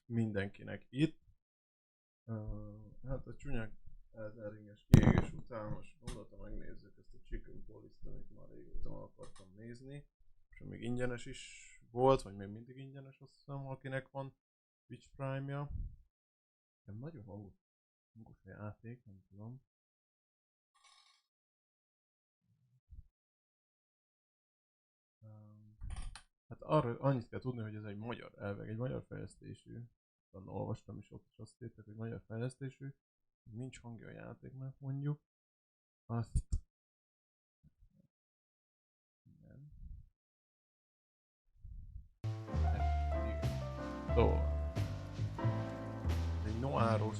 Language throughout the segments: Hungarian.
mindenkinek itt. Hát a csúnya elteringes kiégés után most gondoltam megnézzük ezt a Chicken Police-t, amit már régóta meg akartam nézni. És még ingyenes is volt, vagy még mindig ingyenes, azt hiszem, akinek van Twitch Prime-ja. Nem nagyon hangos a játék, nem tudom. Hát arra annyit kell tudni, hogy ez egy magyar elveg, egy magyar fejlesztésű. Aztán olvastam is, ott is azt írták, hogy magyar fejlesztésű. Nincs hangja a játéknak, mondjuk. Azt... Igen. Szóval... egy noáros...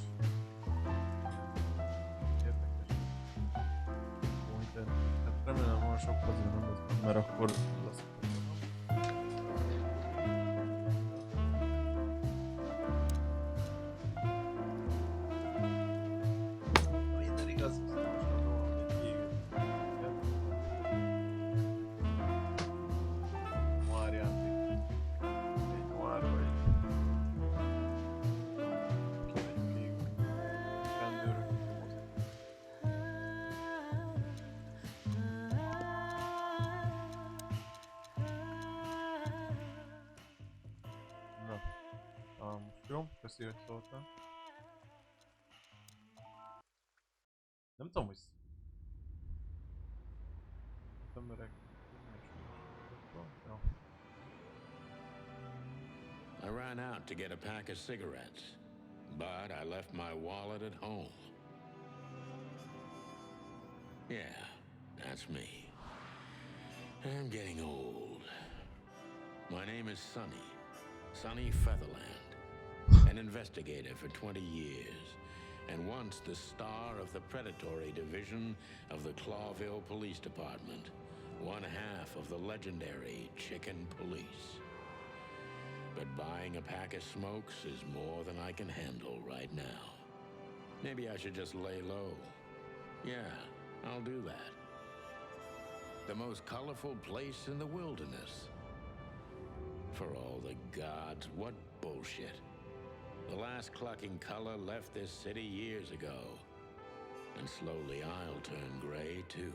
érdekes... hát remélem van sok azért nem az, mert akkor lesz. Jó, köszi, hogy szóltál. Nem tudom, hogy... az emberek... jó. I ran out to get a pack of cigarettes, but I left my wallet at home. Yeah, that's me. I'm getting old. My name is Sonny Featherland, an investigator for 20 years, and once the star of the predatory division of the Clawville Police Department, one half of the legendary Chicken Police. But buying a pack of smokes is more than I can handle right now. Maybe I should just lay low. Yeah, I'll do that. The most colorful place in the wilderness. For all the gods, what bullshit. The last clucking color left this city years ago. And slowly I'll turn gray too.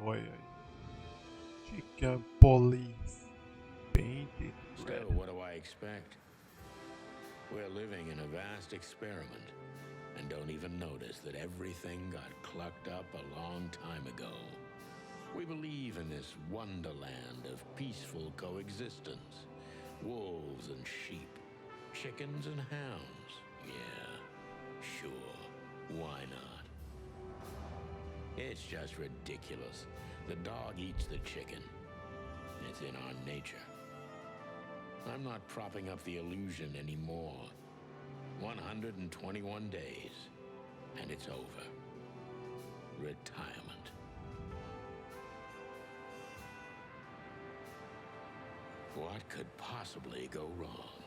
Oi. Chicken Police. Painted red. Still, what do I expect? We're living in a vast experiment, and don't even notice that everything got clucked up a long time ago. We believe in this wonderland of peaceful coexistence. Wolves and sheep, chickens and hounds. Yeah, sure, why not? It's just ridiculous. The dog eats the chicken. It's in our nature. I'm not propping up the illusion anymore. 121 days, and it's over. Retirement. What could possibly go wrong?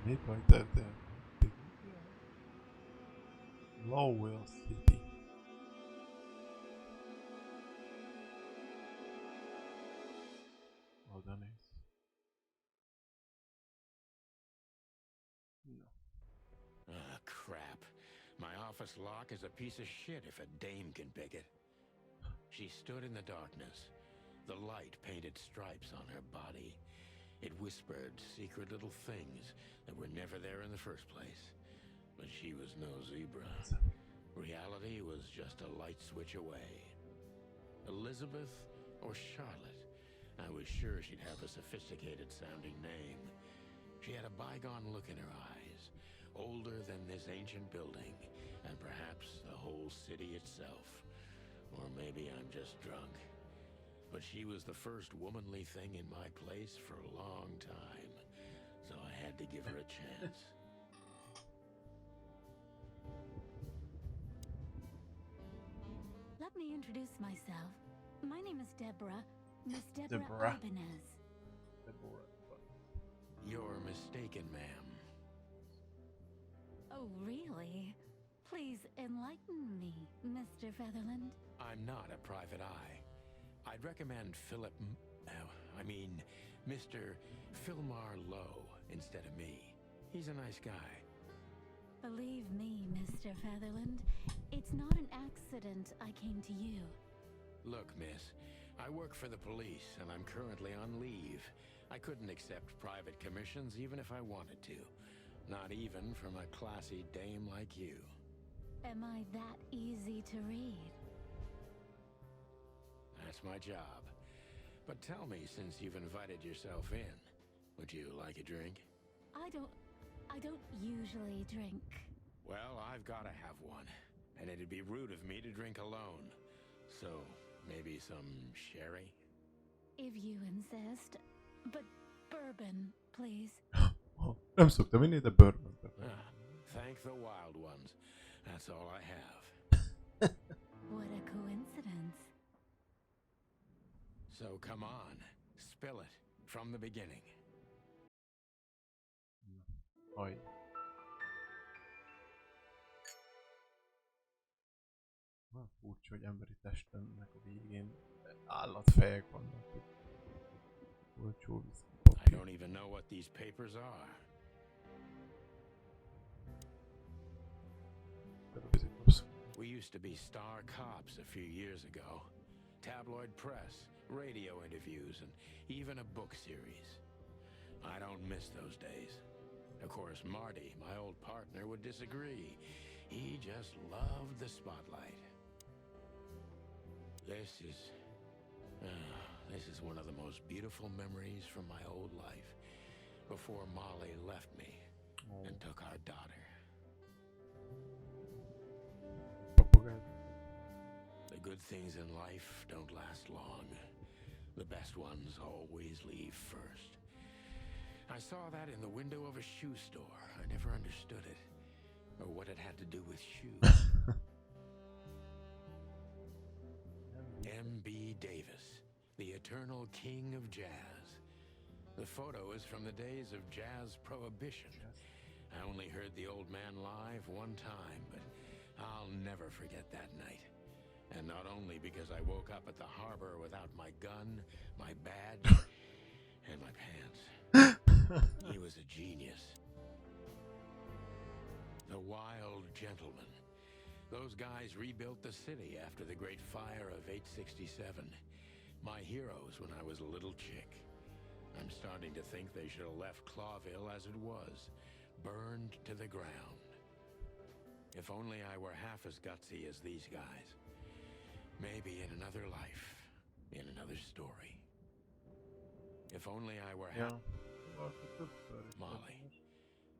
Mit vagy tettél? Lowell City. Oda néz. No. Ah, crap. My office lock is a piece of shit if a dame can pick it. She stood in the darkness. The light painted stripes on her body. It whispered secret little things that were never there in the first place. But she was no zebra. Reality was just a light switch away. Elizabeth or Charlotte? I was sure she'd have a sophisticated sounding name. She had a bygone look in her eyes, older than this ancient building, and perhaps the whole city itself. Or maybe I'm just drunk. But she was the first womanly thing in my place for a long time, so I had to give her a chance. Let me introduce myself. My name is Deborah. Miss Deborah Ibanez. You're mistaken, ma'am. Oh, really? Please enlighten me, Mr. Featherland. I'm not a private eye. I'd recommend Mr. Philmar Lowe instead of me. He's a nice guy. Believe me, Mr. Featherland, it's not an accident I came to you. Look, miss, I work for the police and I'm currently on leave. I couldn't accept private commissions even if I wanted to. Not even from a classy dame like you. Am I that easy to read? That's my job. But tell me, since you've invited yourself in, would you like a drink? I don't usually drink. Well, I've gotta have one. And it'd be rude of me to drink alone. So, maybe some sherry? If you insist. But bourbon, please. Nem szoktam inni, de bourbon. Thank the wild ones. That's all I have. What a coincidence. So come on, spill it from the beginning. Aj. Na, furcsa, hogy emberi testennek a végén állatfejek vannak. Olcsó viszki. I don't even know what these papers are. We used to be star cops a few years ago. Tabloid press, radio interviews, and even a book series. I don't miss those days. Of course, Marty, my old partner, would disagree. He just loved the spotlight. This is one of the most beautiful memories from my old life, before Molly left me and took our daughter. The good things in life don't last long. The best ones always leave first. I saw that in the window of a shoe store. I never understood it, or what it had to do with shoes. M.B. Davis, the eternal king of jazz. The photo is from the days of jazz prohibition. I only heard the old man live one time, but I'll never forget that night. And not only because I woke up at the harbor without my gun, my badge, and my pants. He was a genius. The wild gentleman. Those guys rebuilt the city after the Great Fire of 867. My heroes when I was a little chick. I'm starting to think they should have left Clawville as it was, burned to the ground. If only I were half as gutsy as these guys. Maybe in another life, in another story. If only I were half... Molly,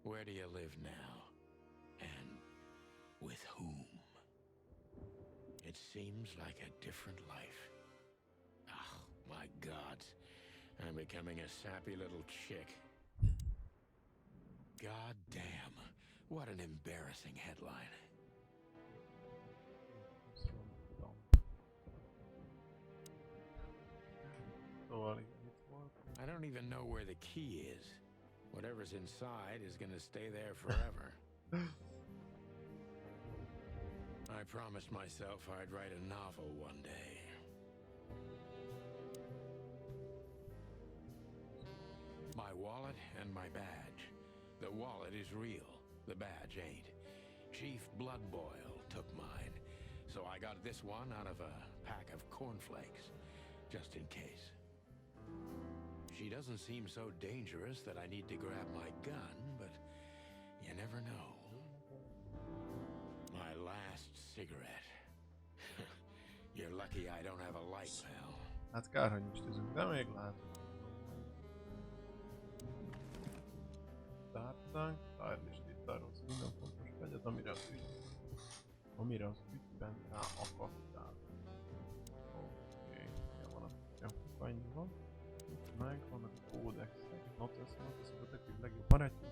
where do you live now? And with whom? It seems like a different life. Oh, my God. I'm becoming a sappy little chick. God damn. What an embarrassing headline. I don't even know where the key is. Whatever's inside is gonna stay there forever. I promised myself I'd write a novel one day. My wallet and my badge. The wallet is real. The badge ain't. Chief Bloodboil took mine. So I got this one out of a pack of cornflakes. Just in case. She doesn't seem so dangerous that I need to grab my gun, but you never know. My last cigarette. You're lucky I don't have a light, pal. Hát kár, hogy most tűzünk, de még lehet. Tártánk, tárlistét tárolsz minden fontos vegyet, amire az ügyben rá akadtál. Oké, annyi van. Meg vannak a kódexek, noteszek, a detektív legjobb barátjuk,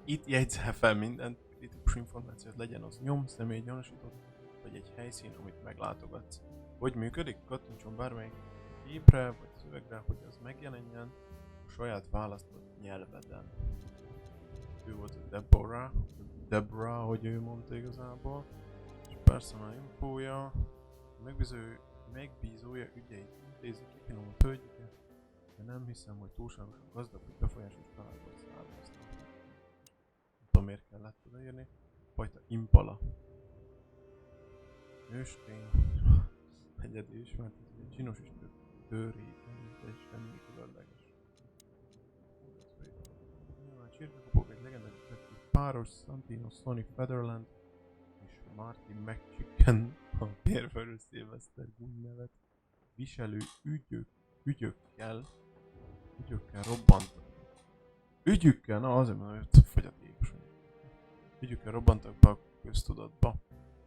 itt jegyzel fel mindent, kritikus információt, legyen az nyom, személy gyanúsított, vagy egy helyszín, amit meglátogatsz. Hogy működik? Kattintson bármelyik képre, vagy szövegre, hogy az megjelenjen a saját választott nyelveden. Ő volt a Deborah, Debra, ahogy ő mondta igazából. És personal infója, megbízója ügyeit intézi kifinomult hölgyike, de nem hiszem, hogy túlságosan gazdag, hogy befolyásos családból származnak. Nem tudom, miért kellett odaírni. Fajta impala. Nőstény. Egyedi ismert, hogy egy csinos és törékeny, de semmi különleges. A csirkekapók egy legendás páros, Santino Sonny Featherland és Marty McChicken, a vérverő Szilveszter nevet viselő ügyükkel robbantak. Ügyükkel, na azért mondom, hogy fogyatékos. Ügyükkel robbantak be a köztudatba,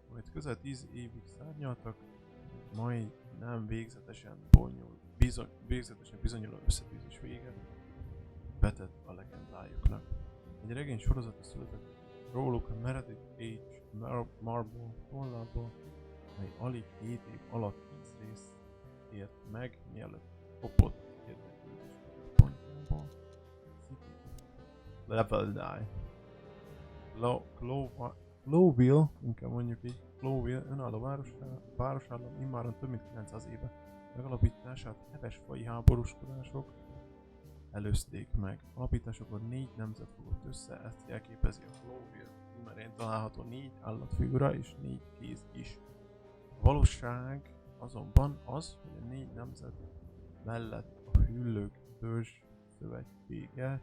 amit közel 10 évig szárnyaltak, majd nem végzetesen bizonyuló összetűzés véget vetett a legendájuknak. Egy regény sorozata született róluk a Meredith H. Marble tollából, mely alig 7 év alatt 10 részt ért meg, mielőtt kopott érdeklődés pontjából. Level Die. Glowville, inkább mondjuk így, Glowville önálló városállam immáron több mint 900 éve megalapítását hevesfaji háborúskodások előzték meg. Alapításokor 4 nemzet fogott össze, ezt jelképezi a Glowville címerén található 4 állatfigura és 4 kéz is. A valóság azonban az, hogy a 4 nemzet mellett a hüllők törzs szövetsége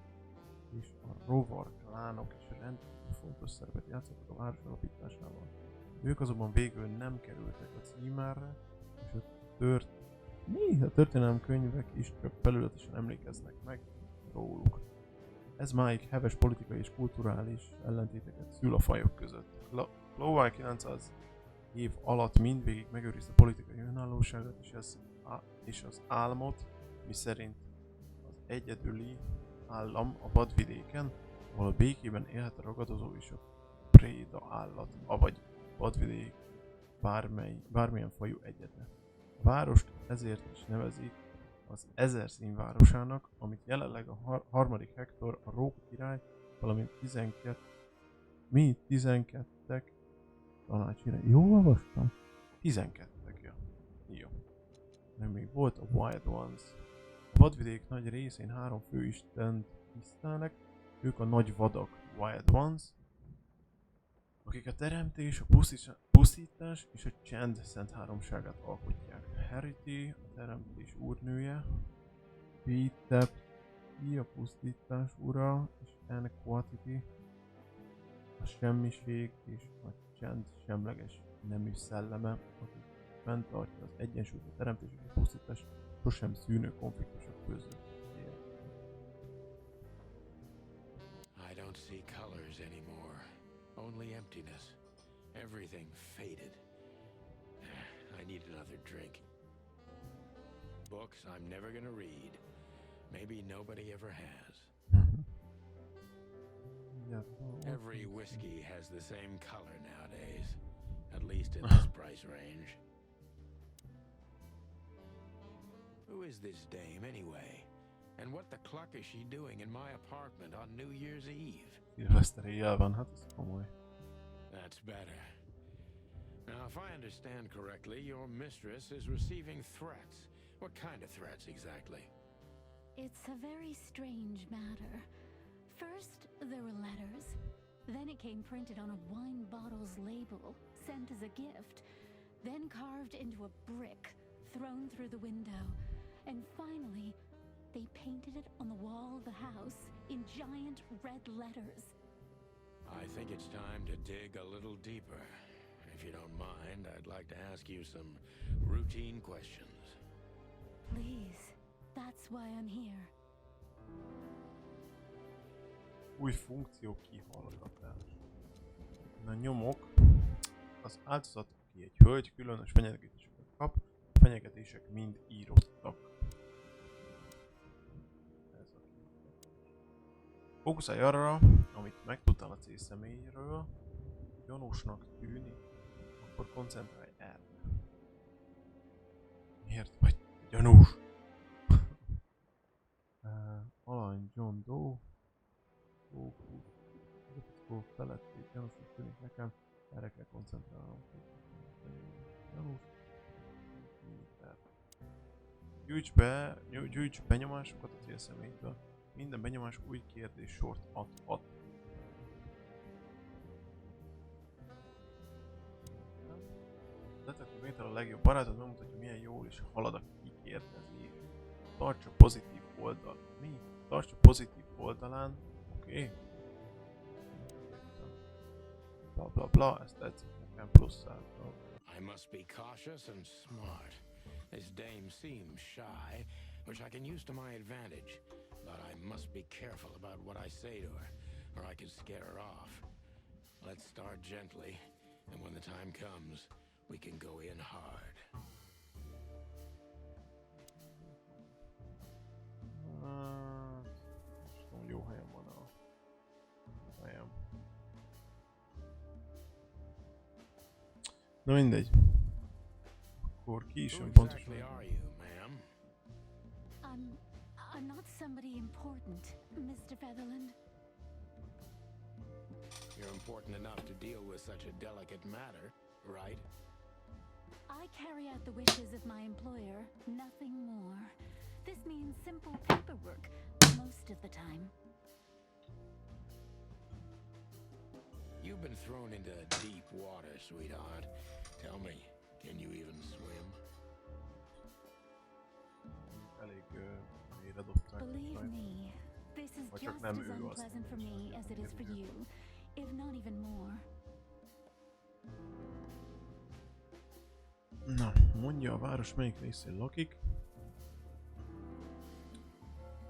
és a rovar klánok is rendkívül fontos szerepet játszottak a város alapításával. Ők azonban végül nem kerültek a címerre, és a történelemkönyvek is csak felületesen emlékeznek meg róluk. Ez máig heves politikai és kulturális ellentéteket szül a fajok között. Glowville 900 év alatt mindvégig megőrizte politikai önállóságot és az álmot, miszerint az egyedüli állam a vadvidéken, ahol a békében élhet a ragadozó és a préda állat, avagy vadvidék bármilyen fajú egyedne. A várost ezért is nevezik az 1000 színvárosának, amit jelenleg a harmadik Hektor, a Rók király, valamint 12-ek tanácsirai. Jól olvastam? 12-ek, ja. Jó. Nem még volt a Wild Ones. A vadvidék nagy részén 3 főistent tisztelnek, ők a nagy vadak, Wild Ones, akik a teremtés, a pusztítás és a csend szent háromságát alkotják. Heriti, a teremtés úrnője, Pitepti, a pusztítás ura, és Enquatiti, a semmiség és a csend semleges nemű szelleme, aki fenntartja az egyensúlyt a teremtés és a pusztítás sosem szűnő konfliktusok között. I don't see colors anymore. Only emptiness. Everything faded. I need another drink. Books I'm never gonna read. Maybe nobody ever has. Every whiskey has the same color nowadays. At least in this price range. Who is this dame anyway? And what the cluck is she doing in my apartment on New Year's Eve? Szilveszteri jel van, hát ez komoly. That's better. Now, if I understand correctly, your mistress is receiving threats. What kind of threats exactly? It's a very strange matter. First, there were letters. Then it came printed on a wine bottle's label, sent as a gift. Then carved into a brick, thrown through the window. And finally, they painted it on the wall of the house in giant red letters. I think it's time to dig a little deeper. If you don't mind, I'd like to ask you some routine questions. Please, that's why I'm here. Új funkció kihallgatás. A nyomok az áldozat, aki egy hölgy, különös fenyegetéseket kap, a fenyegetések mind írottak. Ez a fókuszálj arra, amit megtudtál a cél személyéről, gyanúsnak tűnik, akkor koncentrálj erre. Miért vagy gyanús? Alany John Doe, fókusz feletti gyanús gyűjts benyomásokat a célszemélytől. Minden benyomás új kérdéssort adhat. Detektív Méter a legjobb barátod, megmutatja, milyen jól is halad a kikérdezés. Tartsa pozitív oldal. Mi? Tartsa pozitív oldalán. Oké. Bla bla bla, ezt tetszik nekem pluszáltal. I must be cautious and smart. This dame seems shy, which I can use to my advantage. But I must be careful about what I say to her, or I can scare her off. Let's start gently, and when the time comes, we can go in hard. Jó helyen van a helyem. Na mindegy. Akkor ki is Who jön pontosan. exactly are you, ma'am? I'm not somebody important, Mr. Featherland. You're important enough to deal with such a delicate matter, right? I carry out the wishes of my employer, nothing more. This means simple paperwork, most of the time. You've been thrown into deep water, sweetheart. Tell me, can you even swim? Elég mélyre dobták. Believe me, this is Vagy csak just nem as ő azt unpleasant for me as it is for you, if not even more. Na, mondja a város melyik részén lakik.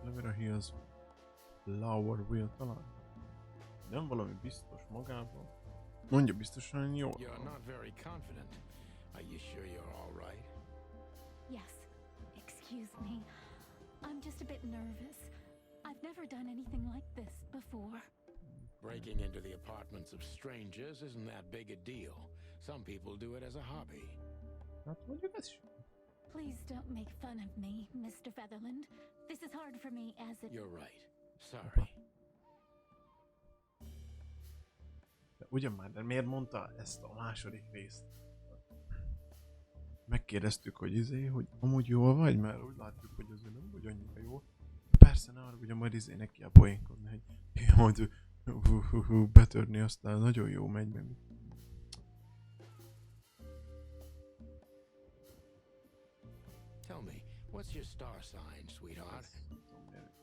Lavera Hills Flowerville talán. Nem valami biztos magában. Mondja biztosan jól. You're not very confident. Are you sure you're all right? Yes, excuse me. I'm just a bit nervous. I've never done anything like this before. Breaking into the apartments of strangers isn't that big a deal. Some people do it as a hobby. Hát mondjuk ez is. Please don't make fun of me, Mr. Featherland. This is hard for me as it... You're right. Sorry. De ugyan már, de miért mondta ezt a második részt? Megkérdeztük, hogy amúgy jól vagy, mert úgy látjuk, hogy azért nem vagy annyira jó. Persze, ne arra, hogy majd neki a poénkodni, hogy majd betörni, aztán nagyon jó megy meg. Tell me, what's your star sign, sweetheart?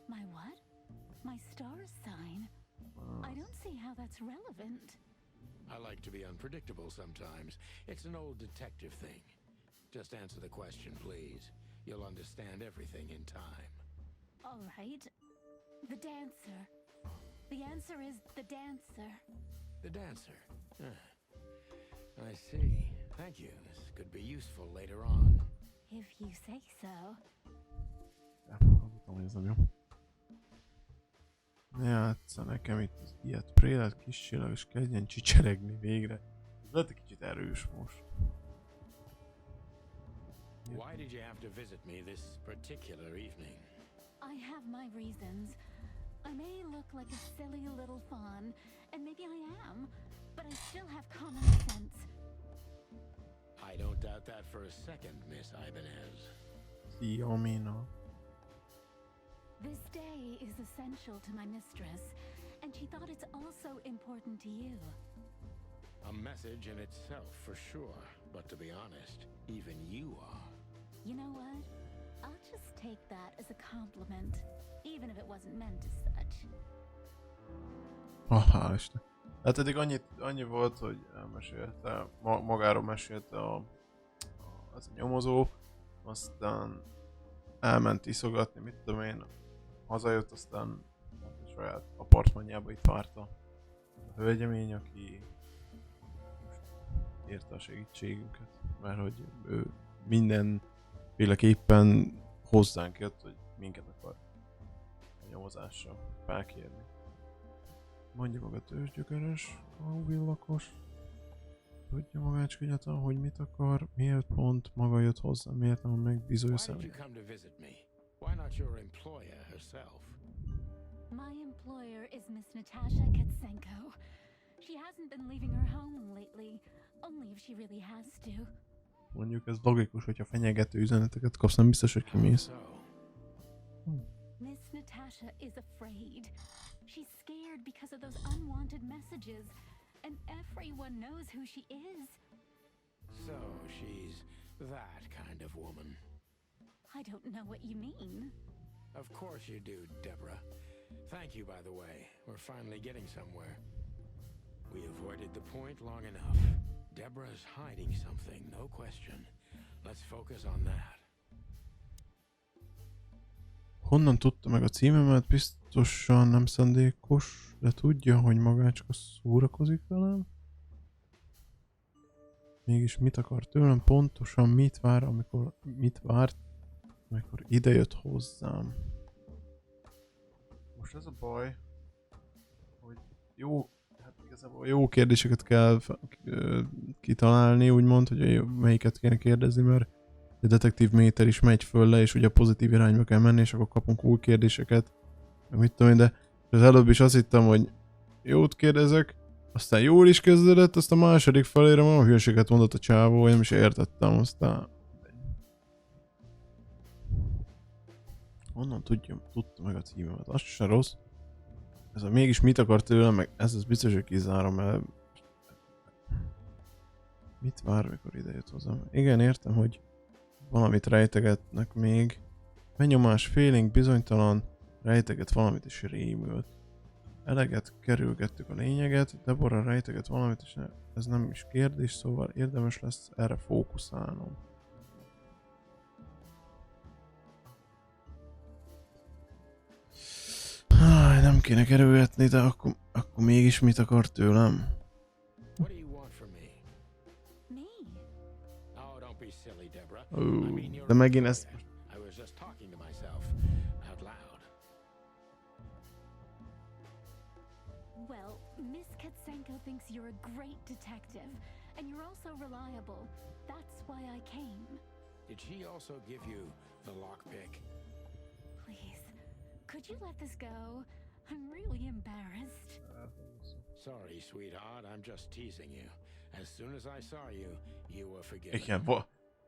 My what? My star sign? I don't see how that's relevant. I like to be unpredictable sometimes. It's an old detective thing. Just answer the question, please. You'll understand everything in time. All right. The dancer. The answer is the dancer. The dancer. I see. Thank you. This could be useful later on. If you say so. Ja, hallottam, hogy ez nem jó. Játsza nekem itt az ilyet prélet, kis csillag, és kezdjen csicseregni végre. Ez lehet egy kicsit erős most. Why did you have to visit me this particular evening? I have my reasons. I may look like a silly little fawn, and maybe I am, but I still have common sense. I don't doubt that for a second, Miss Ibanez. Szia, Mina. This day is essential to my mistress, and she thought it's also important to you. A message in itself, for sure. But to be honest, even you are. You know what? I'll just take that as a compliment, even if it wasn't meant as such. Hál' Isten. Hát eddig annyi volt, hogy elmesélte, magáról mesélte az a nyomozó, aztán elment iszogatni, mit tudom én, hazajött, aztán a saját apartmanjába itt várta a hölgyemény, aki most érte a segítségünket, mert hogy ő mindenféleképpen hozzánk jött, hogy minket akar a nyomozásra felkérni. Mondja maga tőzsgyökeres, villakos. Tudja magácskegyáltalán, hogy mit akar, miért pont maga jött hozzá, miért nem megbízója Why did you személy. come to visit me? Why not your employer herself? My employer is Miss Natasha Katsenko. She hasn't been leaving her home lately, only if she really has to. Mondjuk ez logikus, hogyha fenyegető üzeneteket kapsz, nem biztos, hogy kimész. So, Miss Natasha is afraid. She's scared because of those unwanted messages, and everyone knows who she is. so she's that kind of woman. I don't know what you mean. Of course you do, Deborah. Thank you, by the way. We're finally getting somewhere. We avoided the point long enough. Deborah's hiding something, no question. Let's focus on that. Honnan tudta meg a címemet? Biztosan nem szándékos, de tudja, hogy magácska szórakozik velem. Mégis mit akar tőlem? Pontosan mit várt, amikor idejött hozzám. Most ez a baj, hogy igazából jó kérdéseket kell kitalálni, úgymond, hogy melyiket kéne kérdezni, mert a detektív méter is megy föl le, és ugye a pozitív irányba kell menni, és akkor kapunk új kérdéseket, meg mit tudom én, de az előbb is azt hittem, hogy jót kérdezek, aztán jól is kezdődött, aztán a második felére már a hülyeséget mondott a csávó, én nem is értettem, aztán... Honnan tudta meg a címemet? Az se rossz. Ez a mégis mit akar tőlem, meg ez az biztos, hogy kizárom el. Mit vár, mikor ide jött hozzám? Igen, értem, hogy valamit rejtegetnek még. Benyomás, félénk, bizonytalan, rejteget valamit és rémült. Eleget kerülgettük a lényeget, Deborah rejteget valamit és ez nem is kérdés, szóval érdemes lesz erre fókuszálnom. Nem kéne kerülgetni, de akkor mégis mit akar tőlem? What do you want from me? Me? Oh, don't be silly, Deborah. Ó, I mean, you're de megint ezt... I was just talking to myself out loud. Well, Miss Katsenko thinks you're a great detective, and you're also reliable. That's why I came. Did she also give you the lockpick? Please, could you let this go? I'm really embarrassed. Sorry, sweetheart. I'm just teasing you. As soon as I saw you, you were forgiven. Igen,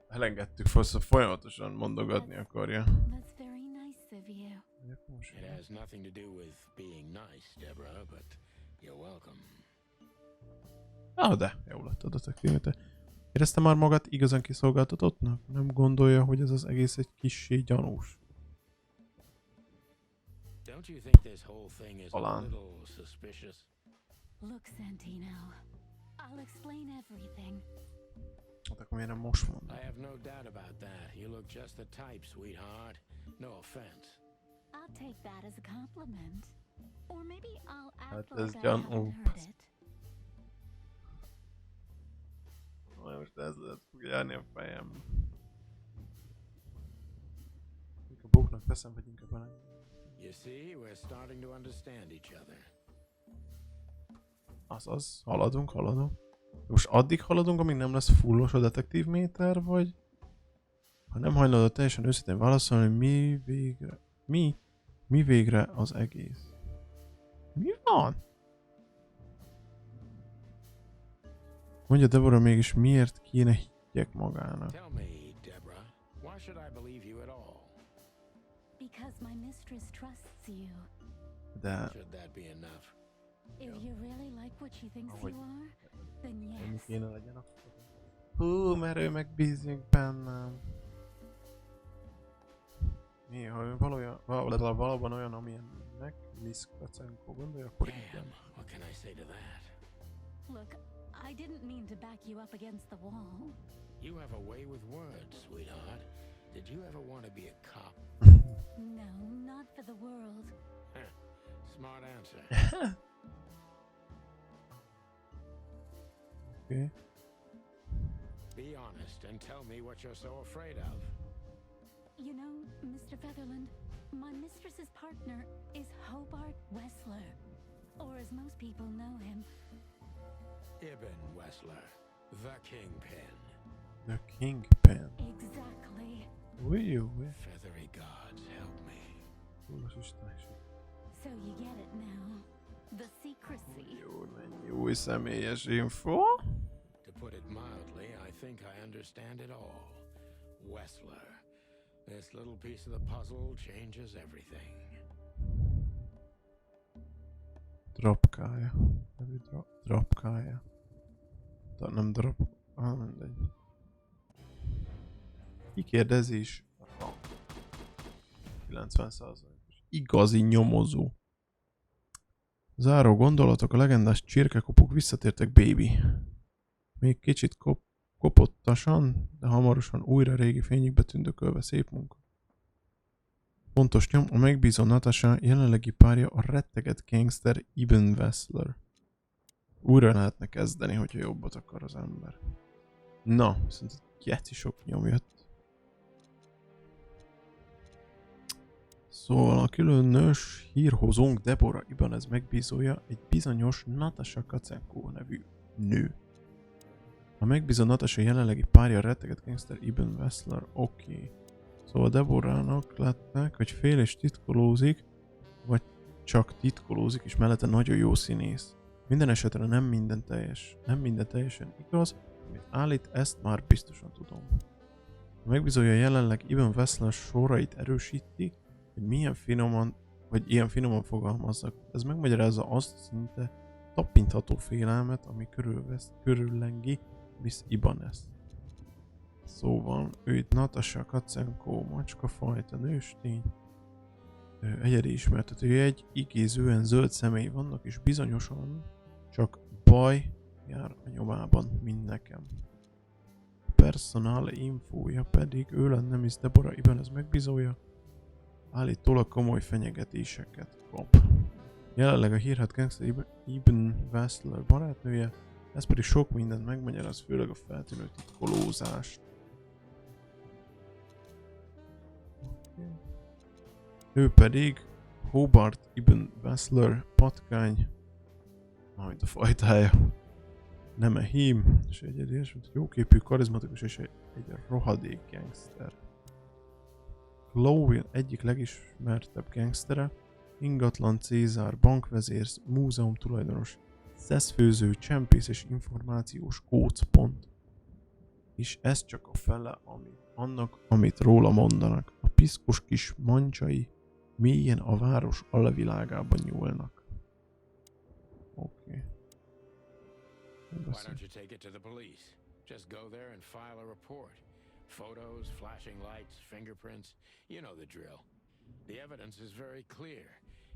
elengedtük, folyamatosan mondogatni akarja. That's very nice of you. It has nothing to do with being nice, Deborah, but you're welcome. De, jól lett a detektív. Érezte már magát igazán kiszolgáltatottnak? Nem gondolja, hogy ez az egész egy kissé gyanús? Don't you think this whole thing is a little suspicious? Look, Santino, I'll explain everything. Hát akkor miért nem most mondom? I have no doubt about that. You look just the type, sweetheart. No offense. I'll take that as a compliment. Or maybe I'll act Hát ez like I haven't heard it. Most ez fog járni a fejem. A bóknak veszem, vagy inkább bele. You see, we're starting to understand each other. Azaz, haladunk. Most addig haladunk, amíg nem lesz fullos a detektív méter, vagy... Ha nem hajlandó teljesen őszintén válaszolni, mi végre az egész? Mi van? Mondja Deborah, mégis miért kéne higgyek magának? Tell me, Deborah, why should I believe you at all? Because my mistress trusts you. De... Should that be enough? If you really like what she thinks Ahogy- you are, then Ennyi yes. kéne legyen akkor. Hú, mert ő megbízik bennem. Mi, ha ő valóban olyan, amilyennek Miss Katsenko gondolja, akkor igen. Damn, what can I say to that? Look, I didn't mean to back you up against the wall. You have a way with words, sweetheart. Did you ever want to be a cop? No, not for the world. Smart answer. Okay. Be honest and tell me what you're so afraid of. You know, Mr. Featherland, my mistress's partner is Hobart Wessler. Or as most people know him, Ibn Wessler, the Kingpin. The Kingpin. exactly. Új. Feathery gods, help me. Fullos istenség. So you get it now. The secrecy. Jó, mennyi új személyes info. To put it mildly, I think I understand it all. Wessler. This little piece of the puzzle changes everything. Drapkája. Nevű drapkája. Nem drap... mindegy. Kikérdezés. 90%-os. Igazi nyomozó. Záró gondolatok, a legendás csirkekopók visszatértek, baby. Még kicsit kopottasan, de hamarosan újra régi fényükbe tündökölve, szép munka. Pontos nyom, a megbízó Natasha jelenlegi párja a retteget gangster Ibn Wessler. Újra lehetne kezdeni, hogyha jobbat akar az ember. Na, viszont geci sok nyom jött. Szóval a különös hírhozónk Deborah Ibanez megbízója egy bizonyos Natasha Katzenko nevű nő. A megbízó Natasha jelenlegi párja a retteget gangster Ibn Wessler, oké. Szóval Deborahnak látták, hogy fél és titkolózik, vagy csak titkolózik, és mellette nagyon jó színész. Minden esetre nem minden teljesen igaz, amit állít, ezt már biztosan tudom. A megbízója jelenleg Ibn Wessler sorait erősíti, hogy ilyen finoman fogalmazzak. Ez megmagyarázza azt szinte tapintható félelmet, ami körüllengi Miss Ibanez. Szóval ő itt Natasha Katzenko, macskafajta, nőstény. Egyedi ismertetője egy igézően zöld személy vannak, és bizonyosan csak baj jár a nyomában, mint nekem. A personál infója pedig ő lenne Miss Deborah Ibanez megbízója, állítólag komoly fenyegetéseket kap. Jelenleg a hírhedt gangster Ibn Wessler barátnője, ez pedig sok mindent megmagyaráz, főleg a feltűnő titkolózást. Ő pedig Hobart Ibn Wessler patkány, majd a fajtája, neme hím, és egyedies, mint jóképű, karizmatikus és egy rohadék gangster. Glowville egyik legismertebb gangstere, ingatlan Cézár, bankvezér, múzeum tulajdonos, szeszfőző, csempész és információs gócpont. És ez csak a fele annak, amit róla mondanak. A piszkos kis mancsai mélyen a város alvilágában nyúlnak. Oké. Why don't you take it to the police? Just go there and file a report. Photos, flashing lights, fingerprints, you know the drill. The evidence is very clear.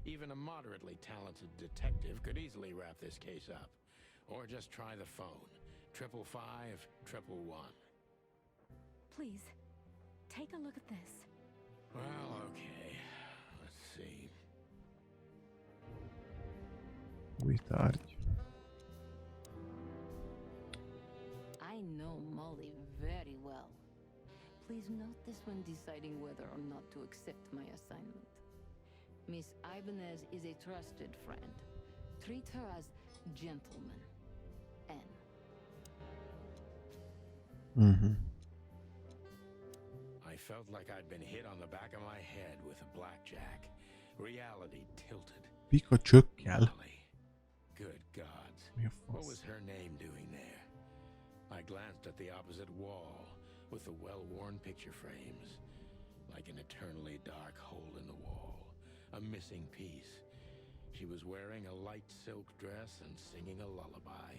Even a moderately talented detective could easily wrap this case up. Or just try the phone. 555-111. Please, take a look at this. Well, okay. Let's see. Új tárgy. I know Molly very well. Please note this when deciding whether or not to accept my assignment. Miss Ibanez is a trusted friend. Treat her as gentleman. N. I felt like I'd been hit on the back of my head with a blackjack. Reality tilted. Pika csökkel. Molly. Good gods. Mi a What was fasz? her name doing there? I glanced at the opposite wall with the well-worn picture frames, like an eternally dark hole in the wall, a missing piece. She was wearing a light silk dress and singing a lullaby,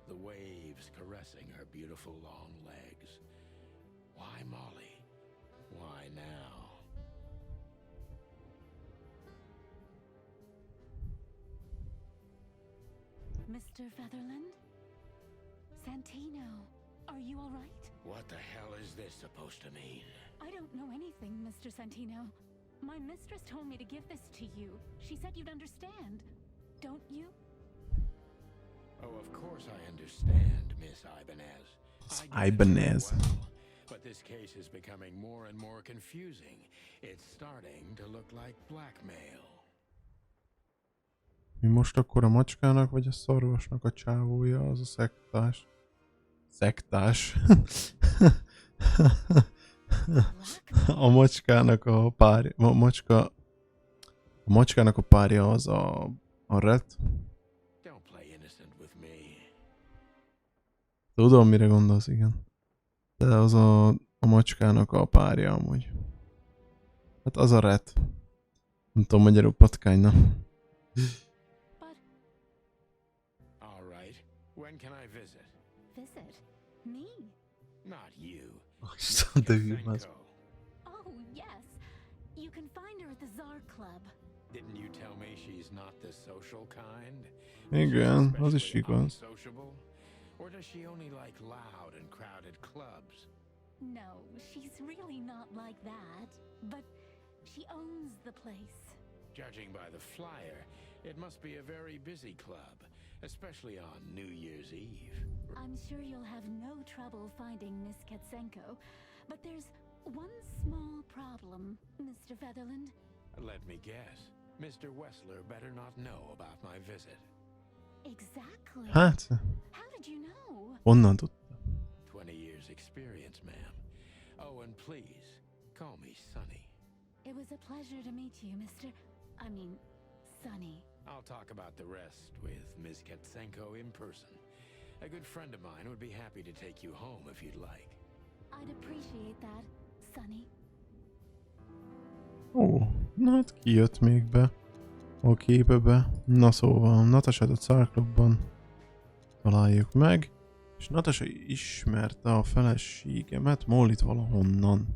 the waves caressing her beautiful long legs. Why Molly? Why now? Mr. Featherland? Santino, are you all right? What the hell is this supposed to mean? I don't know anything, Mr. Santino. My mistress told me to give this to you. She said you'd understand. Don't you? Oh, of course I understand, Miss Ibanez. I get it very Ibanez. well, but this case is becoming more and more confusing. It's starting to look like blackmail. Mi most akkor a macskának vagy a szarvasnak a csávója, az a szektás? Szektás. A macskának a párja, a macskának a párja az a Red. Don't play innocent with me. Tudom, mire gondolsz, igen. De az a macskának a párja amúgy. Hát az a ret. Nem tudom magyarul patkány, na. But All right. When can I visit? visit me? Not you. Isten, de hülye az. Senko. Oh, yes. You can find her at the Czar Club. Didn't you tell me she's not the social kind? Igen, az is Especially igaz. unsociable? Or does she only like loud and crowded clubs? No, she's really not like that. But she owns the place. Judging by the flyer, it must be a very busy club, especially on New Year's Eve. I'm sure you'll have no trouble finding Miss Katsenko. But there's one small problem, Mr. Featherland. Let me guess. Mr. Wessler better not know about my visit. Exactly. Hát, How did you know? honnan tudta? 20 years experience, ma'am. Oh, and please, call me Sonny. It was a pleasure to meet you, Sonny. I'll talk about the rest with Ms. Katsenko in person. A good friend of mine would be happy to take you home if you'd like. I'd appreciate that, Sonny. Ó, na hát ki jött még be a képebe. Na szóval, Natasát a Czar Clubban találjuk meg, és Natasa ismerte a feleségemet Mollit valahonnan.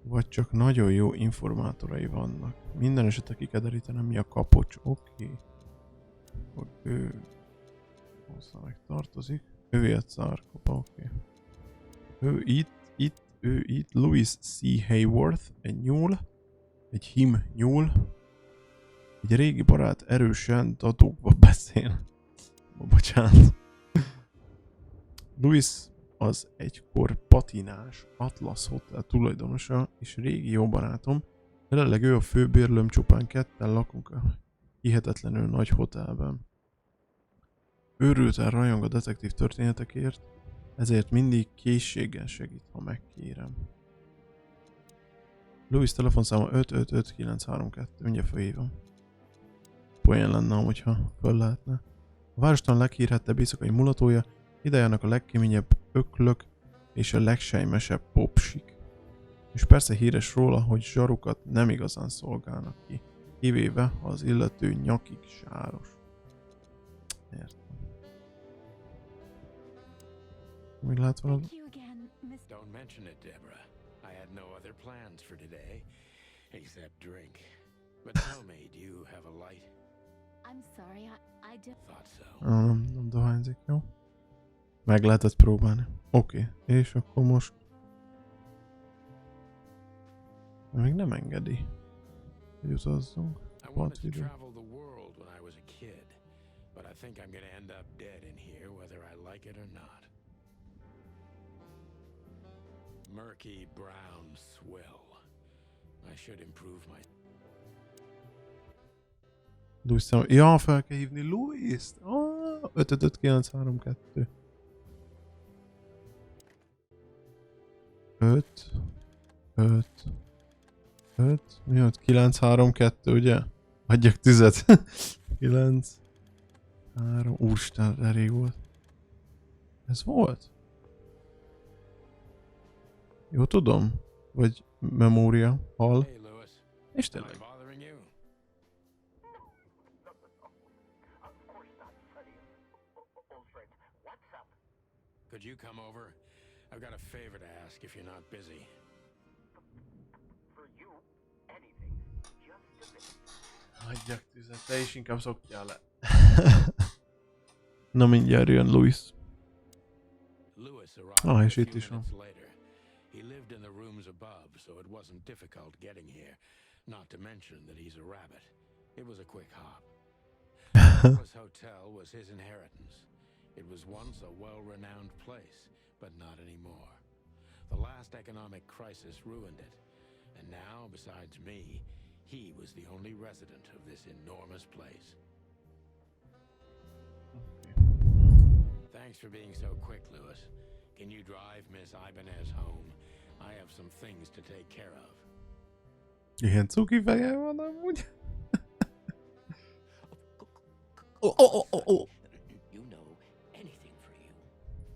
Vagy csak nagyon jó informátorai vannak. Minden esetre ki kell derítenem, mi a kapocs. Oké. Akkor ő hozzá meg tartozik. Ővé a Czar Club, oké. Ő itt. Louis C. Hayworth, egy nyúl. Egy hím nyúl. Egy régi barát erősen dadogva beszél. Bocsánat. Louis az egykor patinás Atlas Hotel tulajdonosa és régi jó barátom. Jelenleg ő a főbérlőm, csupán ketten lakunk a hihetetlenül nagy hotelben. Őrülten rajong a detektív történetekért, ezért mindig készséggel segít, ha megkérem. Louis telefonszáma 555932, mindjárt felhívom. Poén lenne, hogyha föl lehetne. A várostan leghírhettebb éjszakai mulatója, idejának a legkeményebb öklök és a legsejmesebb popsik. És persze híres róla, hogy zsarukat nem igazán szolgálnak ki, kivéve ha az illető nyakig sáros. Értem. Még lát valami? Thank you again, Miss. Don't mention it, Deborah. I had no other plans for today, except drink. But tell me, do you have a light? I'm sorry, I don't. Thought so. Nem dohányzik, jó? Meg lehetett próbálni. Oké, és akkor most... Még nem engedi, hogy utazzunk. I wanted to travel the world when I was a kid, but I think I'm gonna end up dead in here whether I like it or not. Murky brown swill. I should improve my... Louis szám... Ja, fel kell hívni Louis-t! 555-932. 5 mi volt? 932, ugye? Adjak tüzet. 9 3 Úristen, elég volt. Ez volt? Jó tudom? Vagy memória, hal. Hey, Louis. És Am I tényleg. bothering you? Could you come over? I've got a favor to ask if you're not busy. For you, anything. Just a bit. Adjak tüzet, te is inkább szokjál le. Na mindjárt jön Louis. Louis Ah, arrived és a itt few is van. minutes later. He lived in the rooms above, so it wasn't difficult getting here. Not to mention that he's a rabbit. It was a quick hop. This hotel was his inheritance. It was once a well-renowned place, but not anymore. The last economic crisis ruined it. And now, besides me, he was the only resident of this enormous place. Thanks for being so quick, Louis. Can you drive Miss Ibanez home? I have some things to take care of. Ilyen cuki feje van amúgy. You know, anything for you.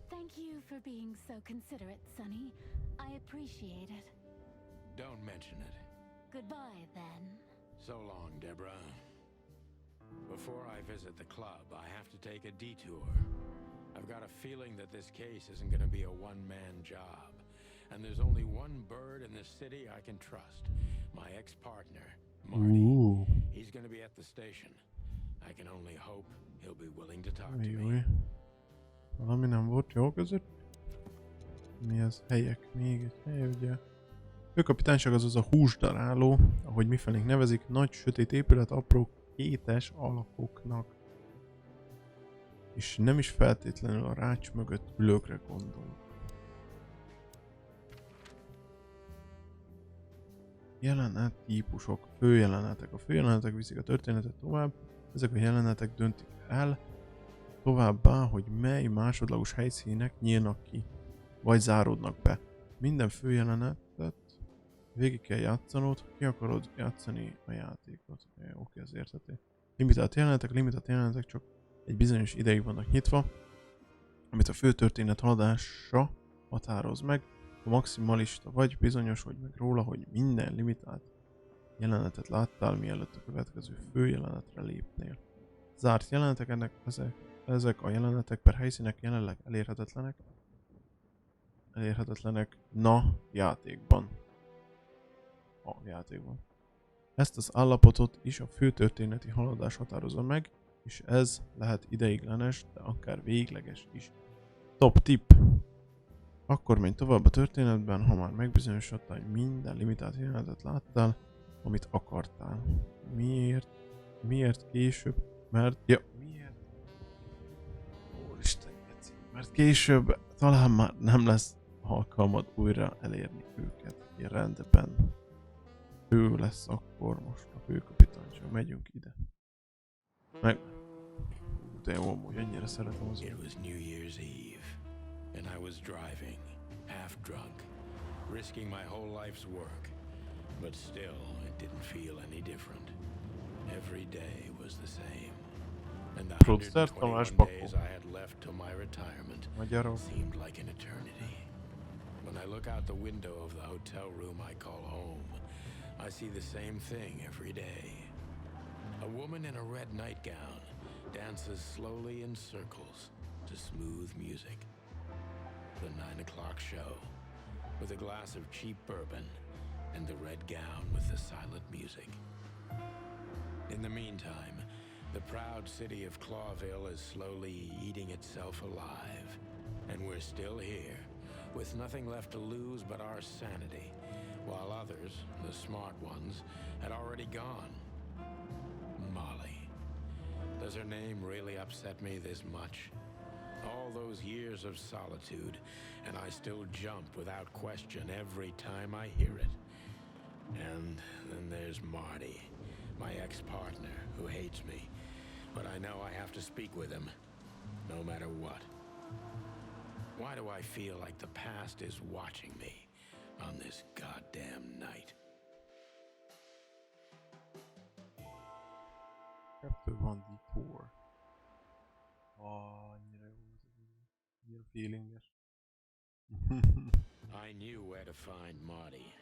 Thank you for for being so considerate, Sonny. I appreciate it. Don't mention it. Goodbye, then. So long, Deborah. Before I visit the club, I have to take a detour. I've got a feeling that this case isn't going to be a one-man job. And there's only one bird in this city I can trust. My ex-partner, Marty. He's going to be at the station. I can only hope he'll be willing to talk to me. Valami nem volt jó között? Mi az? Helyek? Még egy hely, ugye? Főkapitányság az a húsdaráló, ahogy mifelénk nevezik, nagy sötét épület apró kétes alakoknak. És nem is feltétlenül a rács mögött ülőkre gondolok. Jelenet típusok, főjelenetek. A főjelenetek viszik a történetet tovább, ezek a jelenetek döntik el továbbá, hogy mely másodlagos helyszínek nyílnak ki, vagy záródnak be. Minden főjelenetet végig kell játszanod, ki akarod játszani a játékot. Oké, ez érthető. Limitált jelenetek csak egy bizonyos ideig vannak nyitva, amit a fő történet haladása határoz meg. A maximalista vagy bizonyos vagy meg róla, hogy minden limitált jelenetet láttál, mielőtt a következő főjelenetre lépnél. Zárt jelenetek, ezek a jelenetek per helyszínek jelenleg elérhetetlenek játékban. A játékban. Ezt az állapotot is a főtörténeti haladás határozza meg, és ez lehet ideiglenes, de akár végleges is. Top tip! Akkor menj tovább a történetben, ha már megbizonyosodtál, hogy minden limitált jelenetet láttál, amit akartál. Miért később? Miért? Úristen, mert később talán már nem lesz alkalmad újra elérni őket. Rendben. Ő lesz akkor most a főkapitányság. Megyünk ide. De jó, amúgy ennyire szeretem az It was New Year's Eve, and I was driving, half drunk, risking my whole life's work. But still, it didn't feel any different. Every day was the same. And the 121 days I had left till my retirement Magyar. seemed like an eternity. When I look out the window of the hotel room I call home, I see the same thing every day. A woman in a red nightgown dances slowly in circles to smooth music. The 9 o'clock show, with a glass of cheap bourbon and the red gown with the silent music. In the meantime, the proud city of Clawville is slowly eating itself alive, and we're still here, with nothing left to lose but our sanity, while others, the smart ones, had already gone. Molly. Does her name really upset me this much? All those years of solitude, and I still jump without question every time I hear it. And then there's Marty, my ex-partner, who hates me, but I know I have to speak with him, no matter what. Why do I feel like the past is watching me on this goddamn night? Chapter 1D4. Annyira jó ez a videó. Milyen feelinges. I knew where to find Marty.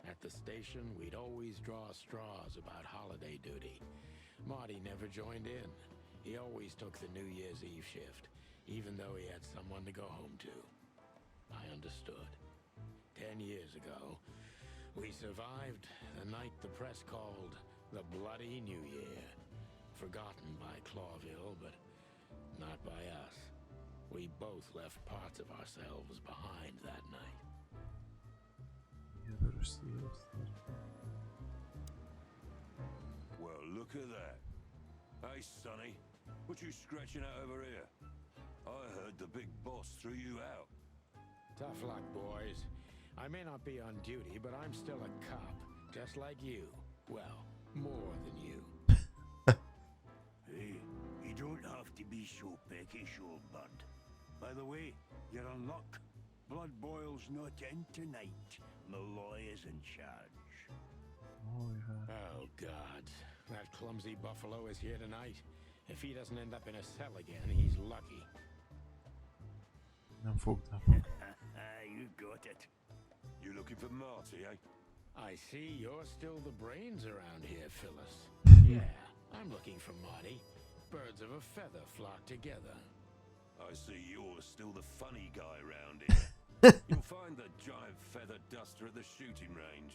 At the station, we'd always draw straws about holiday duty. Marty never joined in. He always took the New Year's Eve shift, even though he had someone to go home to. I understood. 10 years ago, we survived the night the press called the Bloody New Year. Forgotten by Clawville, but not by us. We both left parts of ourselves behind that night. Well, look at that. Hey, Sonny, what you scratching out over here? I heard the big boss threw you out. Tough luck, boys. I may not be on duty, but I'm still a cop, just like you. Well, more than you. Hey, you don't have to be so peckish, old bud. By the way, you're on luck. Blood Boil's not in tonight. Malloy is in charge. Oh, God. That clumsy buffalo is here tonight. If he doesn't end up in a cell again, he's lucky. Nem fogtam meg. You got it. You looking for Marty, eh? I see you're still the brains around here, Phyllis. Yeah, I'm looking for Marty. Birds of a feather flock together. I see you're still the funny guy round here. You'll find the giant feather duster at the shooting range.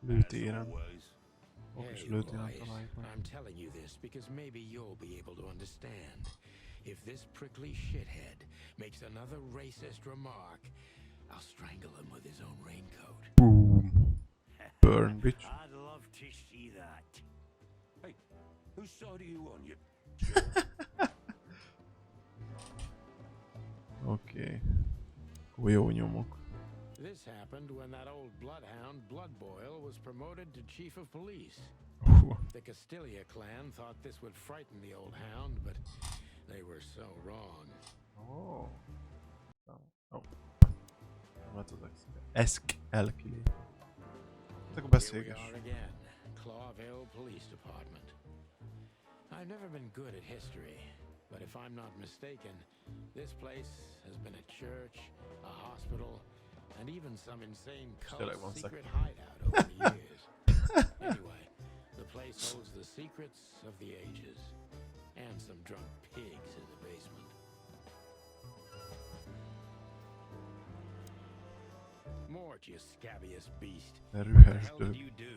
As Lőtéren. always. Okos Hey, lőtéren boys, találjuk meg. I'm telling you this because maybe you'll be able to understand. If this prickly shithead makes another racist remark, I'll strangle him with his own raincoat. Boom. Burn, bitch. I'd love to see that. Hey, whose side are you on, you? Oké. Akkor jó nyomok. This happened when that old bloodhound Bloodboil was promoted to chief of police. Hú. The Castilia clan thought this would frighten the old hound, but they were so wrong. Oh. Oh. Nem lehet az eszk elkilép. Ezek a Here we beszélges. are again, Clawville Police Department. I've never been good at history, but if I'm not mistaken, this place has been a church, a hospital, and even some insane Still like cult 1 secret second. hideout over the years. Anyway, the place holds the secrets of the ages, and some drunk pigs in the basement. Mort, you scabbiest beast. Ne What the rühess hell did dög. you do?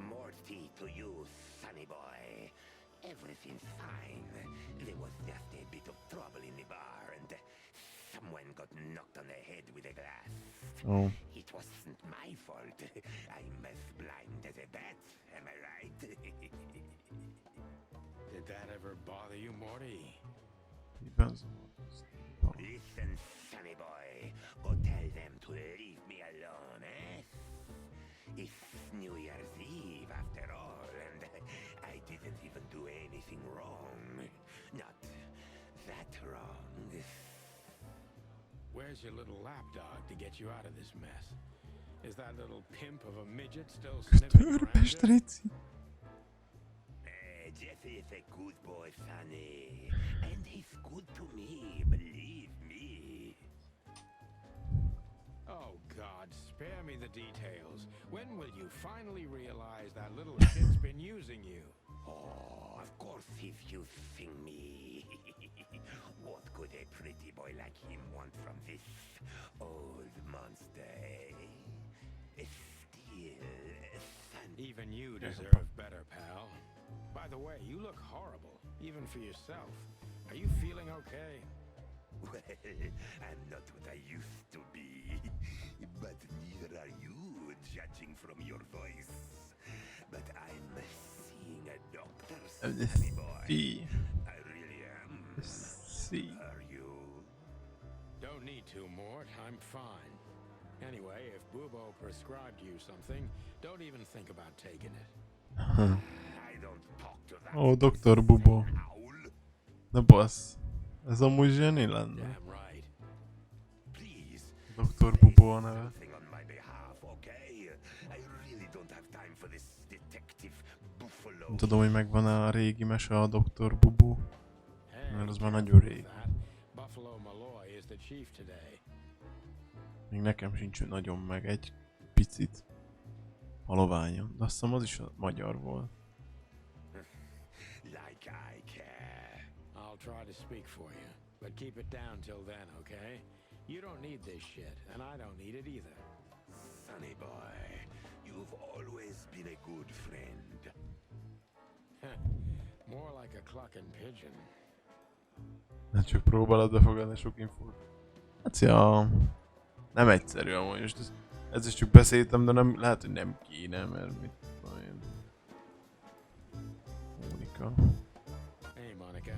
Morty to you, sonny boy. Everything's fine. There was just a bit of trouble in the bar, and someone got knocked on the head with a glass. Oh. It wasn't my fault. I'm as blind as a bat, am I right? Did that ever bother you, Morty? Miben zavart ezt? Listen, sonny boy. Go tell them to leave me alone, eh? It's New Year's Eve after all, and I didn't even do anything wrong. Not that wrong. Where's your little lapdog to get you out of this mess? Is that little pimp of a midget still sniffing around Törpest, you? Rici. Jesse is a good boy, sonny. And he's good to me, believe me. Oh, God, spare me the details. When will you finally realize that little shit's been using you? Oh, of course he's using me. What could a pretty boy like him want from this old monster, eh? Still, son. Even you deserve better, pal. By the way, you look horrible, even for yourself. Are you feeling okay? Well, I'm not what I used to be. But neither are you, judging from your voice. But I'm seeing a doctor, sonny boy. See. I really am. See. Are you? Don't need to, Mort. I'm fine. Anyway, if Bubo prescribed you something, don't even think about taking it. I don't talk to that. Ó, Dr. Bubo. Owl. Ne bassz. Ez amúgy zseni lenne. Damn right. Please. Dr. Bubo a neve. Something on my behalf, okay? I really don't have time for this detective buffalo. Nem tudom, hogy megvan-e a régi mese a Dr. Bubo. Hey, Mert az már careful nagyon with rég. that. Buffalo Malloy is the chief today. Még nekem sincs nagyon meg egy picit haloványon. De azt hiszem az is a magyar volt. Like I care. I'll try to speak for you, but keep it down till then, okay? You don't need this shit, and I don't need it either. Sonny boy, you've always been a good friend. More like a clucking pigeon. Nem csak próbálod befogadni sok infót. Hát szia. Nem egyszerű amúgy. Most ez is csak beszéltem, de nem, lehet, hogy nem kéne, mert mit tudom én. Mónika. Hey, Monica.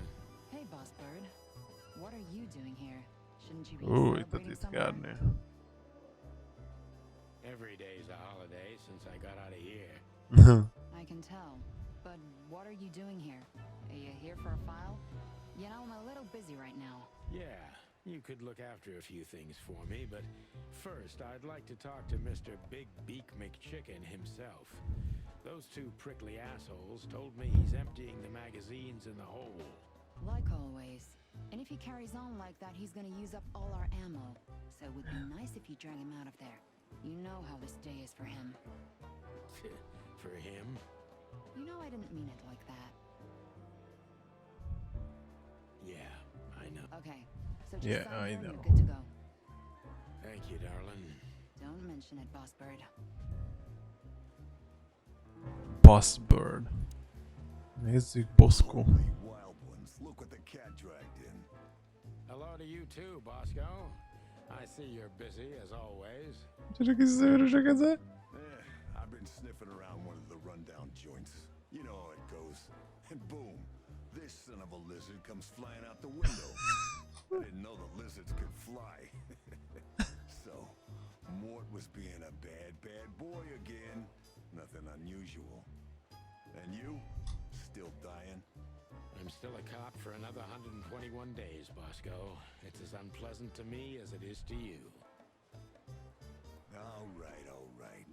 Hey, Boss Bird. What are you doing here? Shouldn't you be Ó, itt a celebrating somewhere? titkárnő. Every day's a holiday since I got out of here. I can tell. But what are you doing here? Are you here for a file? You know, I'm a little busy right now. Yeah, you could look after a few things for me, but first I'd like to talk to Mr. Big Beak McChicken himself. Those two prickly assholes told me he's emptying the magazines in the hole. Like always, And if he carries on like that, he's gonna use up all our ammo. So it would be nice if you drag him out of there. You know how this day is for him. For him? You know I didn't mean it like that. Yeah, I know. Okay, so just Yeah, sign I here and know. you're good to go. Thank you, darling. Don't mention it, Boss Bird. Boss Bird. Nézzük, Boszkó. Holy wild ones, look what the cat dragged in. Hello to you too, Bosco. I see you're busy as always. Csak is szőrösek ezek. I've been sniffing around one of the rundown joints. You know how it goes. And boom, this son of a lizard comes flying out the window. I didn't know the lizards could fly. So, Mort was being a bad boy again. Nothing unusual. And you? Still dying? I'm still a cop for another 121 days, Bosco. It's as unpleasant to me as it is to you. All right.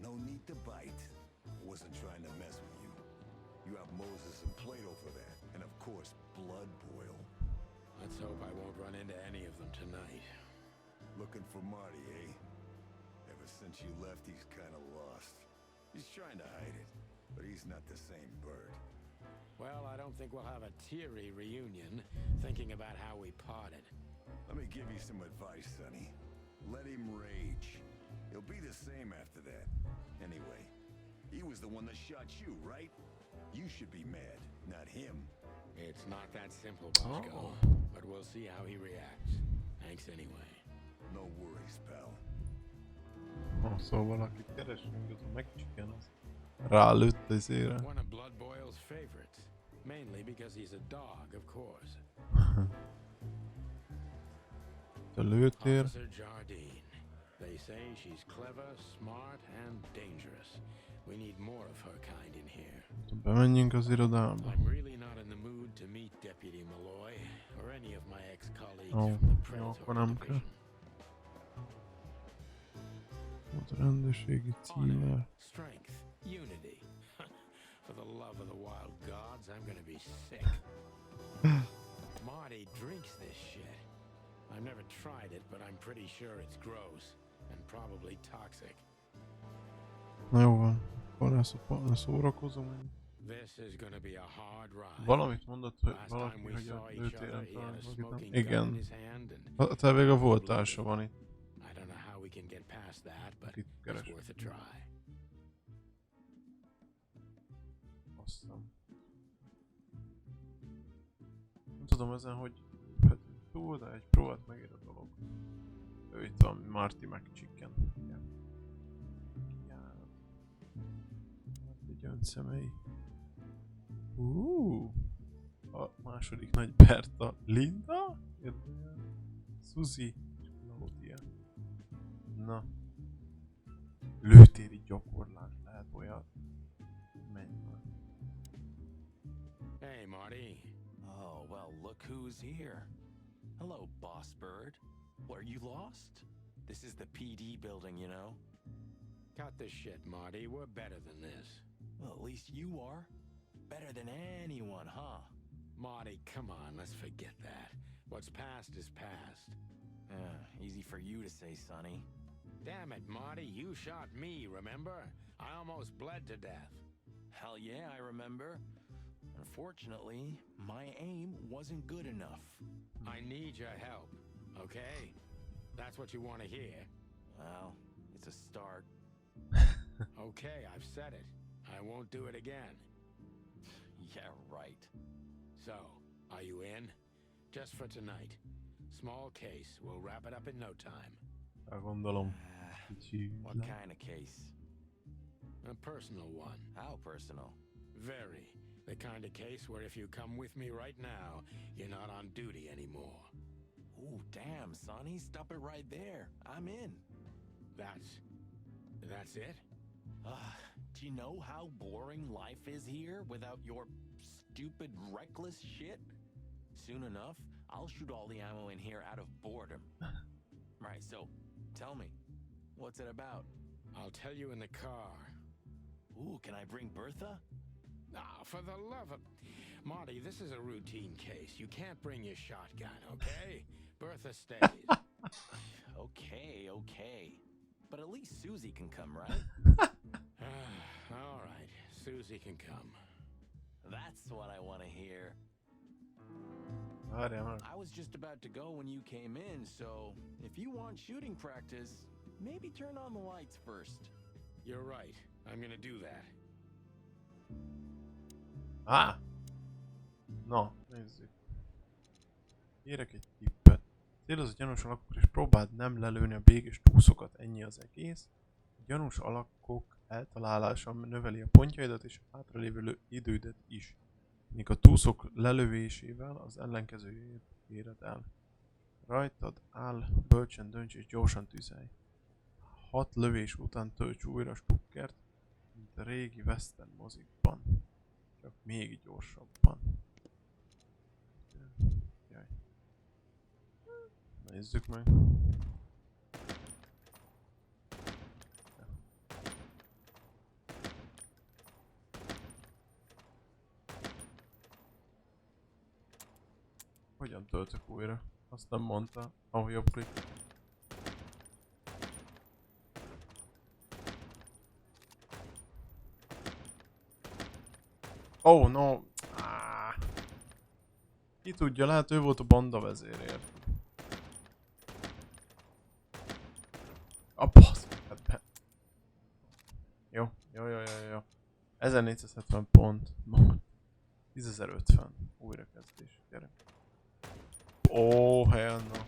No need to bite. Wasn't trying to mess with you. You have Moses and Plato for that. And of course, Blood Boil. Let's hope I won't run into any of them tonight. Looking for Marty, eh? Ever since you left, he's kind of lost. He's trying to hide it, but he's not the same bird. Well, I don't think we'll have a teary reunion, thinking about how we parted. Let me give you some advice, Sonny. Let him rage. He'll be the same after that. Anyway, he was the one that shot you, right? You should be mad, not him. It's not that simple, Bosco, but we'll see how he reacts. Thanks anyway. No worries, pal. Szóval valakit keresünk, az a megcsiken az. Rálőtt ezére. One of Blood Boil's favorites, mainly because he's a dog, of course. A lőtér. Officer Jardine. They say she's clever, smart, and dangerous. We need more of her kind in here. Bemenjünk az irodába. I'm really not in the mood to meet Deputy Malloy or any of my ex-colleagues Oh, from the jó, akkor Predator nem kell. Division. Ott a rendőrségi címer. Honor, strength, unity. For the love of the wild gods, I'm gonna be sick. Marty drinks this shit. I've never tried it, but I'm pretty sure it's gross and probably toxic. Na jó van. Akkor szórakozom. This is gonna be a hard ride. Valamit mondott, hogy Last valaki, time we hogy saw a each lőtéren other, he had a találkozik. smoking gun in Igen. his hand and A te még a volt társa van itt. I don't know how we can get past that, but Akit it's keres. worth a try. Azt hiszem. Nem tudom ezen, hogy túl, de egy próbát megér a dolog. Ő itt van, Marty McChicken. Igen. Kijárat. Egy önszemély. A második nagy Berta. Linda? Érdekel? Suzy. És Claudia. Na. Lőtéri gyakorlás lehet olyan. Menj már. Hey, Marty. Oh, well, look who's here. Hello, Boss Bird. What, are you lost? This is the PD building, you know? Cut the shit, Marty. We're better than this. Well, at least you are. Better than anyone, huh? Marty, come on, let's forget that. What's past is past. Easy for you to say, Sonny. Damn it, Marty, you shot me, remember? I almost bled to death. Hell yeah, I remember. Unfortunately, my aim wasn't good enough. I need your help, okay? That's what you want to hear. Well, it's a start. Okay, I've said it. I won't do it again. Yeah, right. So, are you in? Just for tonight. Small case. We'll wrap it up in no time. Gondolom. What kind of case? A personal one. How personal? Very. The kind of case where if you come with me right now, you're not on duty anymore. Ooh, damn, Sonny, stop it right there. I'm in. That's it? Do you know how boring life is here without your stupid, reckless shit? Soon enough, I'll shoot all the ammo in here out of boredom. Right, so, tell me, what's it about? I'll tell you in the car. Ooh, can I bring Bertha? Ah, for the love of... Marty, this is a routine case. You can't bring your shotgun, okay? Bertha stays. Okay. But at least Susie can come, right? All right, Susie can come. That's what I want to hear. Várjál meg. I was just about to go when you came in, so if you want shooting practice, maybe turn on the lights first. You're right. I'm gonna do that. Na, nézzük. Kérek egy tippet. Célozz a gyanús alakokra és próbáld nem lelőni a békés túszokat, ennyi az egész. A gyanús alakok eltalálása növeli a pontjaidat és a hátralévő idődet is. Míg a túszok lelövésével az ellenkezőjét éred el. Rajtad áll, bölcsen dönts és gyorsan tüzelj. 6 lövés után tölts újra stukkert, mint a régi western mozikban. Csak még gyorsabban. Jaj. Nézzük meg. Hogyan töltök újra? Azt nem mondta, ahogy jobb klik. Oh no! Ki tudja, lehet ő volt a banda vezérért. A basz! Jó. 1470 pont. 10.050. Újrakezdés. Gyere. Ó, hell no.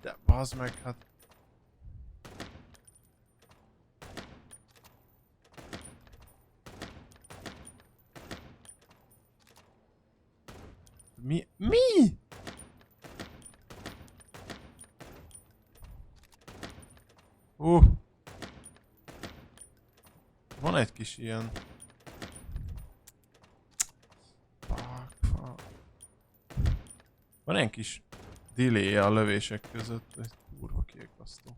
De bazd meg, hát... Mi? Van egy kis ilyen... Fuck. Van egy kis delay a lövések között, egy kurva kiegasztó.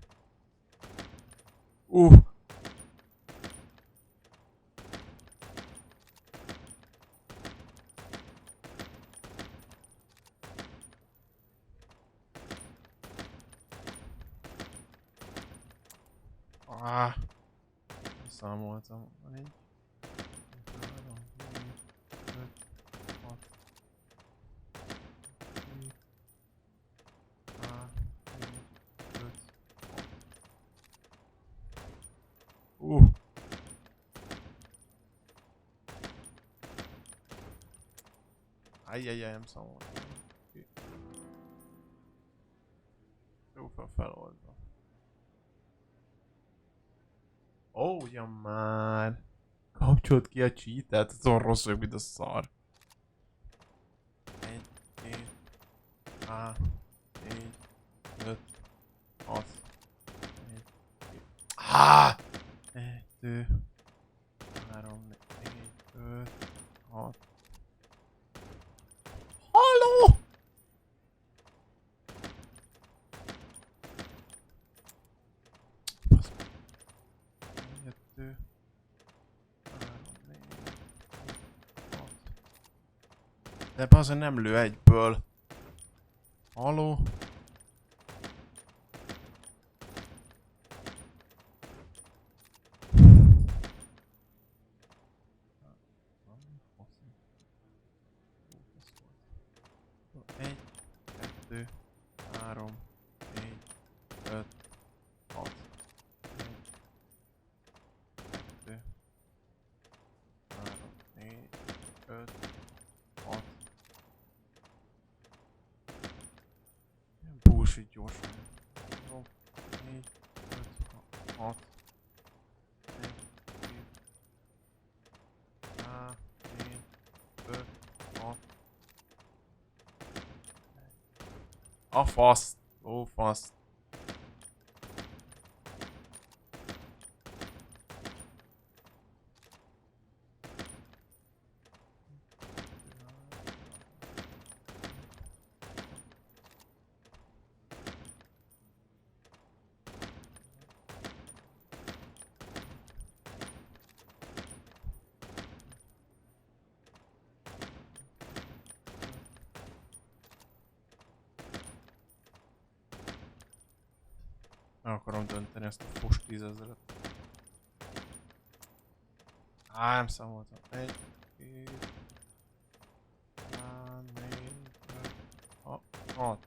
Számoltam. 1, 2, 3, 4, 5, 6, 7, 8, 4, 5, 6. Ajjajjaj, nem számoltam. Jó feloldva. Ugyan már. Kapcsolt ki a cheatet, ez olyan rossz vagyok, mint a szar. 1, 2, 3, 4, 5, 6, 1, 2, 3, 4, 5, 6. Halló! De bazen nem lő egyből. Halló? Egy, 2, 3, 4, 5, 6. 1, 2, 3, 4, 5, 6. Bullshit gyorsan. 4, 5, 6. 1, 2, 3, 4, 5, 6. A fasz! Ó, fasz! Meg akarom dönteni ezt a fos 10 000-et. Nem számoltam. 1, 2, 3, 4, 5, 6.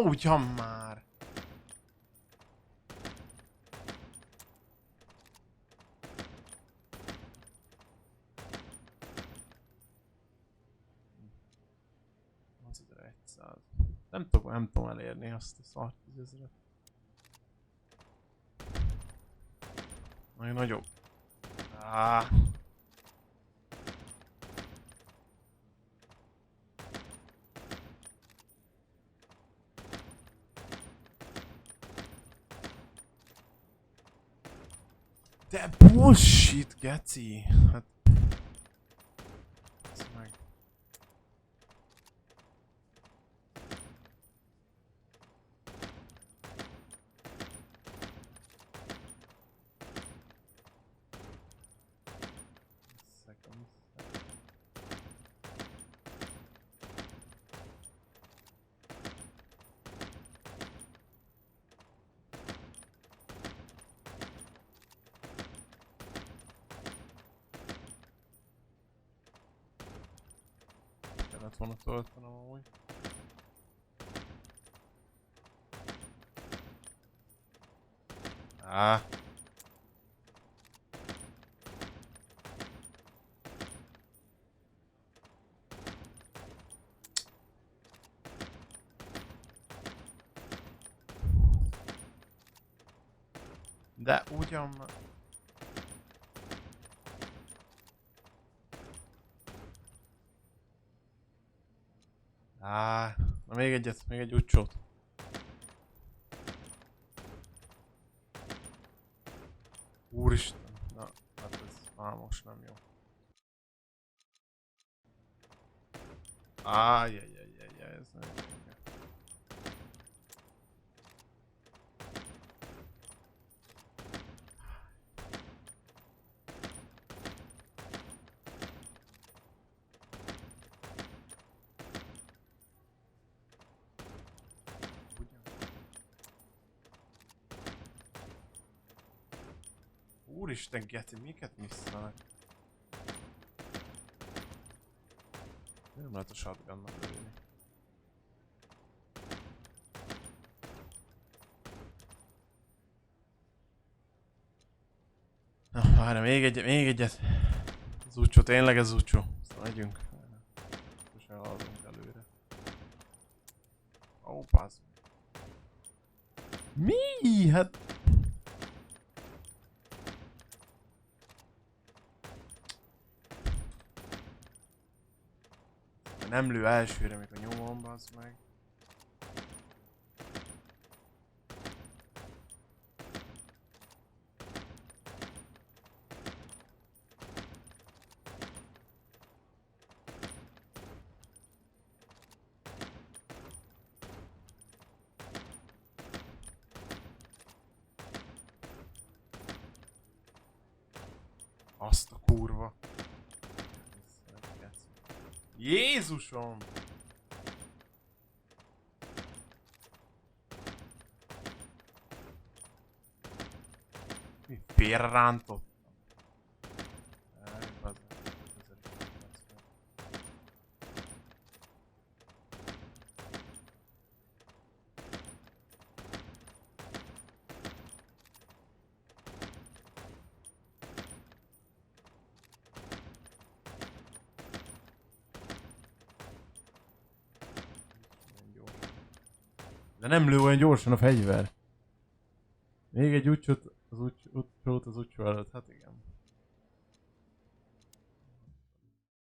Ugyan már! Nem tudom elérni azt a szart 10 000-et. Nagyon nagyobb. De bullshit, geci! Hát... Ez meg... Kellett volna töltenem amúgy. De ugyan már... Na még egyet, még egy utcsót. Úristen, na, hát ez már most nem jó. Jajjajjajjaj, ez nem jó. Úristen, geci, miket misszelek? Nem lehet a shotgunnal lőni. Na, várj, még egyet. Az úcsó, tényleg ez úcsó. Szóval megyünk. Sosem haladunk előre. Bazd. Mi? Hát... Nem lő elsőre, mikor nyomom, bazd meg. Azt a kurva. Jézusom! Mi félrerántottam? De nem lő olyan gyorsan a fegyver. Még egy utcsót az utcsó előtt, hát igen.